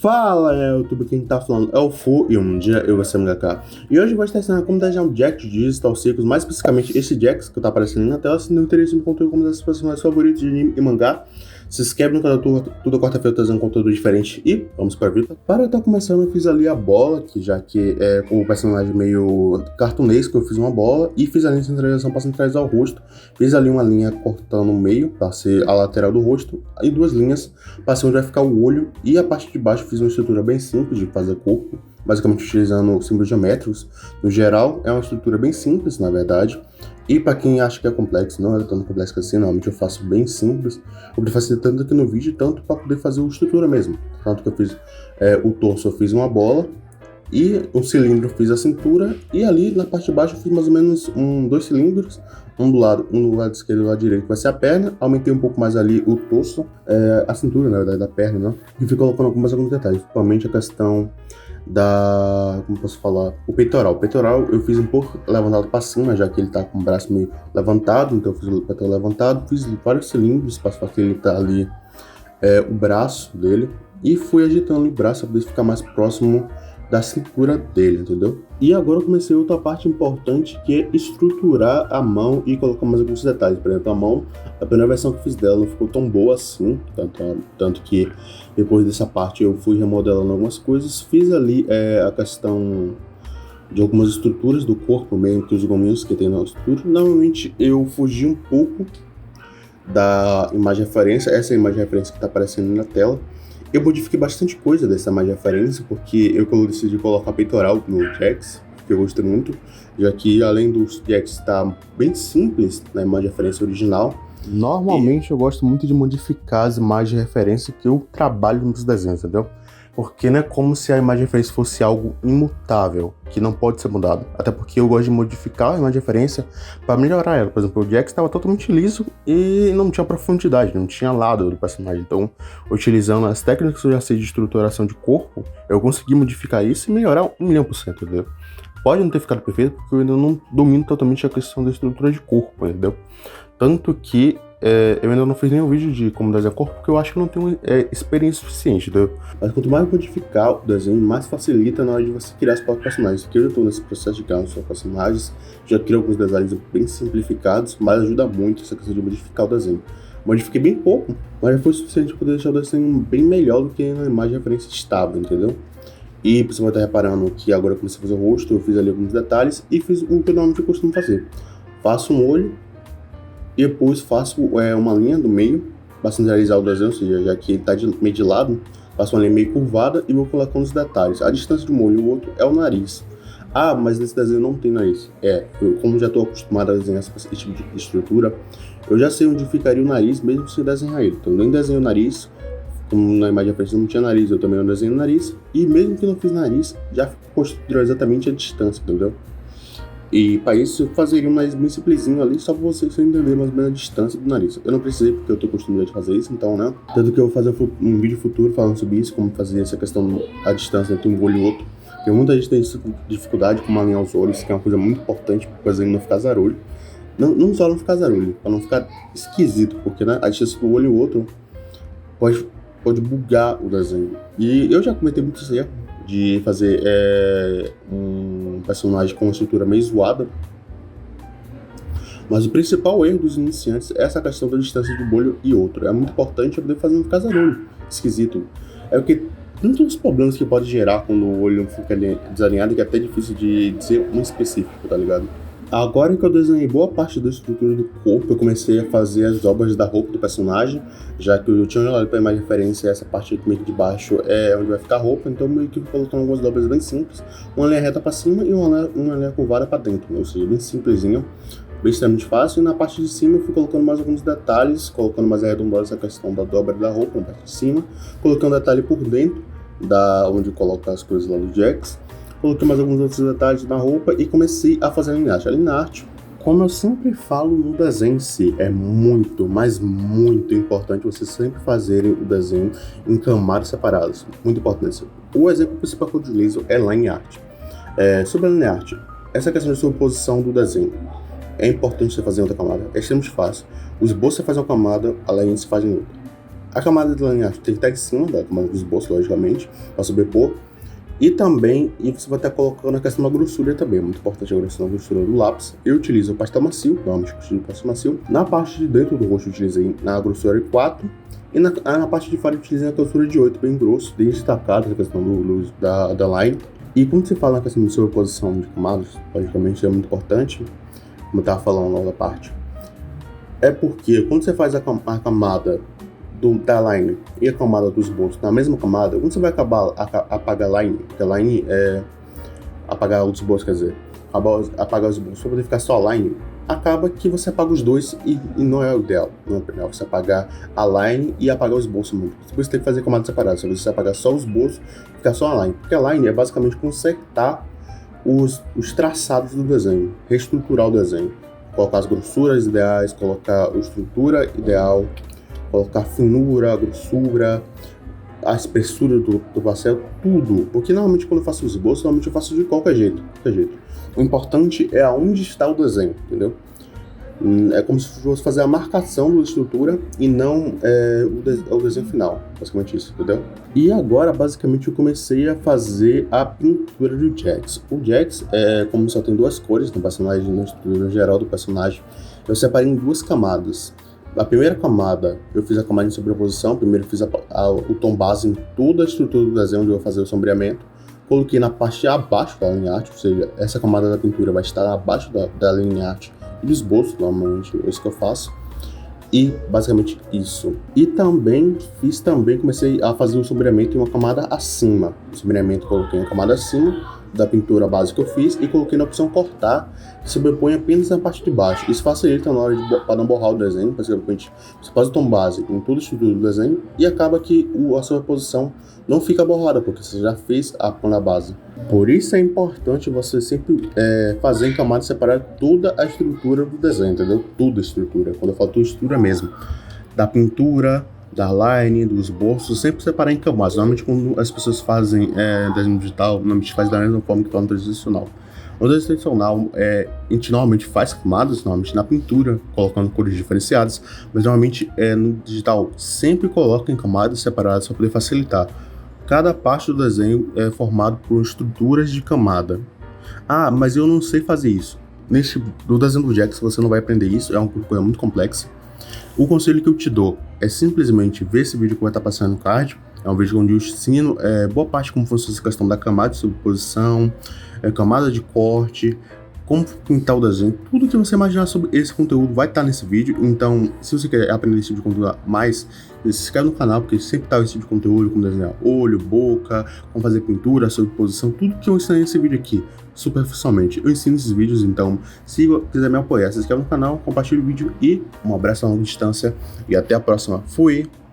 Fala, YouTube, quem tá falando é o Fu e um dia eu vou ser mangaka. E hoje eu vou estar ensinando como desenhar um Jack de Digital Circus, mais especificamente esse Jax que tá aparecendo na tela. Se não interessa em conteúdo como desses personagens favoritos de anime e mangá, se inscreve no canal, toda quarta-feira eu tô trazendo conteúdo diferente e vamos para a vida. Para eu estar começando, eu fiz ali a bola, que já que é com o personagem meio cartunesco, eu fiz uma bola e fiz a linha de centralização para centralizar o rosto. Fiz ali uma linha cortando o meio, para ser a lateral do rosto, e duas linhas para ser onde vai ficar o olho. E a parte de baixo fiz uma estrutura bem simples de fazer corpo, basicamente utilizando símbolos geométricos. No geral, é uma estrutura bem simples, na verdade. E para quem acha que é complexo, não é tão complexo assim, normalmente eu faço bem simples. Eu prefiro fazer tanto aqui no vídeo, tanto para poder fazer a estrutura mesmo. Tanto que eu fiz o torso, eu fiz uma bola, e um cilindro eu fiz a cintura, e ali na parte de baixo eu fiz mais ou menos dois cilindros, um do lado esquerdo e do lado direito vai ser a perna. Aumentei um pouco mais ali o torso, a cintura na verdade da perna, né? E fui colocando alguns detalhes, principalmente a questão como posso falar, o peitoral. O peitoral eu fiz um pouco levantado para cima, já que ele tá com o braço meio levantado, então eu fiz o peitoral levantado, fiz vários cilindros para facilitar ali o braço dele, e fui agitando o braço para poder ficar mais próximo da cintura dele, entendeu? E agora eu comecei outra parte importante, que é estruturar a mão e colocar mais alguns detalhes. Por exemplo, a mão, a primeira versão que eu fiz dela não ficou tão boa assim, tanto que depois dessa parte eu fui remodelando algumas coisas. Fiz ali a questão de algumas estruturas do corpo, meio que os gominhos que tem na estrutura. Normalmente eu fugi um pouco da imagem referência, essa é a imagem referência que está aparecendo na tela. Eu modifiquei bastante coisa dessa imagem de referência, porque eu decidi colocar peitoral no Jax, que eu gostei muito, já que além dos Jax estar bem simples na imagem de referência original. Normalmente eu gosto muito de modificar as imagens de referência que eu trabalho nos desenhos, entendeu? Porque não é como se a imagem de referência fosse algo imutável, que não pode ser mudado. Até porque eu gosto de modificar a imagem de referência para melhorar ela. Por exemplo, o Jax estava totalmente liso e não tinha profundidade, não tinha lado do personagem. Então, utilizando as técnicas que eu já sei de estruturação de corpo, eu consegui modificar isso e melhorar 1.000.000%, entendeu? Pode não ter ficado perfeito, porque eu ainda não domino totalmente a questão da estrutura de corpo, entendeu? Tanto que eu ainda não fiz nenhum vídeo de como desenhar corpo, porque eu acho que eu não tenho experiência suficiente, entendeu? Mas quanto mais modificar o desenho, mais facilita na hora de você criar os próprios personagens. Porque eu já estou nesse processo de criar os seus personagens, já criei alguns designs bem simplificados, mas ajuda muito essa questão de modificar o desenho. Modifiquei bem pouco, mas já foi suficiente para poder deixar o desenho bem melhor do que na imagem de referência estável, entendeu? E você vai estar reparando que agora eu comecei a fazer o rosto, eu fiz ali alguns detalhes e fiz o que eu normalmente costumo fazer. Faço um olho, e depois faço uma linha do meio para centralizar o desenho, ou seja, já que ele está meio de lado, faço uma linha meio curvada e vou colocando os detalhes. A distância de um olho e o outro é o nariz. Ah, mas nesse desenho não tem nariz. Eu, como já estou acostumado a desenhar esse tipo de estrutura, eu já sei onde ficaria o nariz mesmo sem desenhar ele. Então nem desenho o nariz, como na imagem da frente não tinha nariz, eu também não desenho o nariz. E mesmo que não fiz nariz, já construiu exatamente a distância, entendeu? E para isso eu fazeria um nariz bem simplesinho ali, só para você entender mais ou menos a distância do nariz. Eu não precisei porque eu tô acostumado a fazer isso, então, né? Tanto que eu vou fazer um vídeo futuro falando sobre isso, como fazer essa questão da distância entre um olho e outro. Porque muita gente tem dificuldade com alinhar os olhos, que é uma coisa muito importante para o desenho não ficar zarolho. Não só não ficar zarolho, para não ficar esquisito, porque né, a distância do olho e o outro pode bugar o desenho. E eu já cometi muito esse erro de fazer um personagem com uma estrutura meio zoada. Mas o principal erro dos iniciantes é essa questão da distância de um olho e outro. É muito importante para poder fazer um casarolho esquisito. É porque tantos problemas que pode gerar quando o olho fica desalinhado, que é até difícil de dizer um específico, tá ligado? Agora que eu desenhei boa parte da estrutura do corpo, eu comecei a fazer as dobras da roupa do personagem, já que eu tinha olhado para a imagem de referência, essa parte meio que de baixo é onde vai ficar a roupa, então meio que colocando algumas dobras bem simples, uma linha reta para cima e uma linha curvada para dentro, ou seja, bem simplesinho, bem extremamente fácil. E na parte de cima eu fui colocando mais alguns detalhes, colocando mais arredondado essa questão da dobra da roupa na parte de cima, colocando detalhe por dentro, onde coloca as coisas lá do Jax. Coloquei mais alguns outros detalhes na roupa e comecei a fazer a linha arte. A linha arte, como eu sempre falo no desenho em si, é muito, mas muito importante vocês sempre fazerem o desenho em camadas separadas. Muito importante. O exemplo principal que eu utilizo é linha arte. Sobre a linha arte, essa questão de sobreposição do desenho. É importante você fazer em outra camada. É extremamente fácil. O esboço você faz em uma camada, a linha se faz em outra. A camada de line art tem que estar em cima da camada do esboço, logicamente, para sobrepor. E também, você vai estar colocando a questão da grossura também, é muito importante a grossura do lápis. Eu utilizo o pastel macio, normalmente eu utilizo o pastel macio. Na parte de dentro do rosto eu utilizei na grossura de 4. E na parte de fora eu utilizei a grossura de 8, bem grosso, bem destacado a questão da line. E quando se fala na questão de sobreposição de camadas, logicamente é muito importante, como eu estava falando na outra parte. É porque quando você faz a camada da line e a camada do esboço na mesma camada, quando você vai apagar a line, porque a line é apagar o esboço, quer dizer, apagar o esboço para poder ficar só a line, acaba que você apaga os dois e não é o ideal. Não é o ideal você apagar a line e apagar o esboço muito. Você tem que fazer camadas separadas, você apagar só o esboço e ficar só a line. Porque a line é basicamente consertar os traçados do desenho, reestruturar o desenho. Colocar as grossuras ideais, colocar a estrutura ideal, colocar a finura, a grossura, a espessura do pastel, tudo. Porque normalmente quando eu faço os esboços, normalmente eu faço de qualquer jeito. O importante é aonde está o desenho, entendeu? É como se fosse fazer a marcação da estrutura e não o desenho final, basicamente isso, entendeu? E agora, basicamente, eu comecei a fazer a pintura do Jax. O Jax, como só tem duas cores no personagem, na estrutura geral do personagem, eu separei em duas camadas. A primeira camada, eu fiz a camada em sobreposição. Primeiro eu fiz o tom base em toda a estrutura do desenho onde eu vou fazer o sombreamento. Coloquei na parte abaixo da linha arte, ou seja, essa camada da pintura vai estar abaixo da linha arte e do esboço, normalmente é isso que eu faço. E basicamente isso. E também comecei a fazer o sombreamento em uma camada acima. O sombreamento coloquei uma camada acima da pintura base que eu fiz e coloquei na opção cortar, que sobrepõe apenas na parte de baixo. Isso facilita na hora para não borrar o desenho, porque você faz o tom base em toda a estrutura do desenho e acaba que a sobreposição não fica borrada, porque você já fez na base. Por isso é importante você sempre fazer em camadas separadas toda a estrutura do desenho, entendeu? Toda a estrutura, quando eu falo toda a estrutura mesmo, da pintura, da line, dos esboços, sempre separar em camadas. Normalmente quando as pessoas fazem desenho digital, normalmente faz da mesma forma que está no tradicional. No desenho tradicional, a gente normalmente faz camadas, normalmente na pintura, colocando cores diferenciadas, mas normalmente no digital sempre coloca em camadas separadas para poder facilitar. Cada parte do desenho é formado por estruturas de camada. Ah, mas eu não sei fazer isso. No desenho do Jax você não vai aprender isso, é uma coisa muito complexa. O conselho que eu te dou é simplesmente ver esse vídeo que vai estar passando no card. É um vídeo onde eu ensino boa parte como funciona essa questão da camada de sobreposição, camada de corte, como pintar o desenho. Tudo que você imaginar sobre esse conteúdo vai estar nesse vídeo. Então, se você quer aprender esse tipo de conteúdo mais, se inscreve no canal, porque sempre tá esse tipo de conteúdo, como desenhar olho, boca, como fazer pintura, sobreposição, tudo que eu ensinei nesse vídeo aqui, superficialmente. Eu ensino esses vídeos, então, se quiser me apoiar, se inscreve no canal, compartilha o vídeo e um abraço a longa distância e até a próxima. Fui!